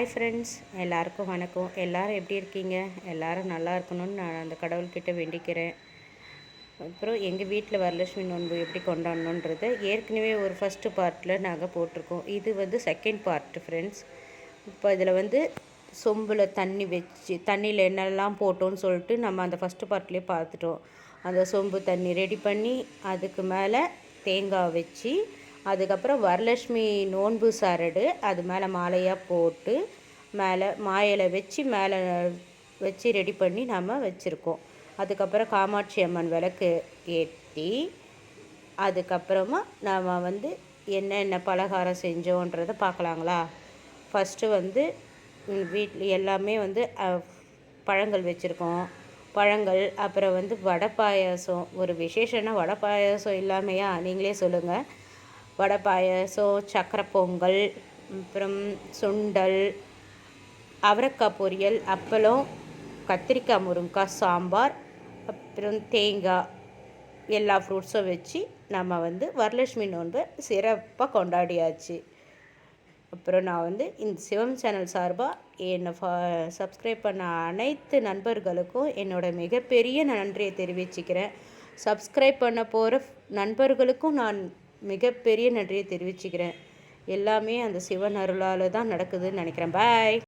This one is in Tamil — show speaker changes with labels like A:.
A: ஹாய் ஃப்ரெண்ட்ஸ், எல்லாருக்கும் வணக்கம். எல்லோரும் எப்படி இருக்கீங்க? எல்லோரும் நல்லா இருக்கணும்னு நான் அந்த கடவுள்கிட்ட வேண்டிக்கிறேன். அப்புறம் எங்கள் வீட்டில் வரலட்சுமி நோன்பு எப்படி கொண்டாடணுன்றது ஏற்கனவே ஒரு ஃபஸ்ட்டு பார்ட்டில் நாங்கள் போட்டிருக்கோம். இது செகண்ட் பார்ட்டு ஃப்ரெண்ட்ஸ். இப்போ இதில் சொம்பில் தண்ணி வச்சு தண்ணியில் என்னெல்லாம் போட்டோன்னு சொல்லிட்டு நம்ம அந்த ஃபஸ்ட்டு பார்ட்லேயே பார்த்துட்டோம். அந்த சொம்பு தண்ணி ரெடி பண்ணி அதுக்கு மேலே தேங்காய் வச்சு அதுக்கப்புறம் வரலட்சுமி நோன்பு சரடு அது மேலே மாலையாக போட்டு மேலே மாயிலை மேலே வச்சு ரெடி பண்ணி நம்ம வச்சுருக்கோம். அதுக்கப்புறம் காமாட்சி அம்மன் விளக்கு ஏற்றி அதுக்கப்புறமா நாம் என்னென்ன பலகாரம் செஞ்சோன்றதை பார்க்கலாங்களா? ஃபஸ்ட்டு வீட்டில் எல்லாமே பழங்கள் வச்சுருக்கோம். பழங்கள் அப்புறம் வடை பாயாசம். ஒரு விசேஷம்னா வடை பாயாசம் இல்லாமையா? நீங்களே சொல்லுங்கள். வடை பாயாசம், சக்கரை பொங்கல், அப்புறம் சுண்டல், அவரைக்காய் பொரியல், அப்பளம், கத்திரிக்காய் முருங்கைக்காய் சாம்பார், அப்புறம் தேங்காய், எல்லா ஃப்ரூட்ஸும் வச்சு நம்ம வரலட்சுமி நோன்பை சிறப்பாக கொண்டாடியாச்சு. அப்புறம் நான் இந்த சிவம் சேனல் சார்பாக என்னை சப்ஸ்கிரைப் பண்ண அனைத்து நண்பர்களுக்கும் என்னோடய மிகப்பெரிய நன்றியை தெரிவிச்சுக்கிறேன். சப்ஸ்கிரைப் பண்ண போகிற நண்பர்களுக்கும் நான் மிகப்பெரிய நன்றியை தெரிவிச்சுக்கிறேன். எல்லாமே அந்த சிவன் அருளால் தான் நடக்குதுன்னு நினைக்கிறேன். பாய்.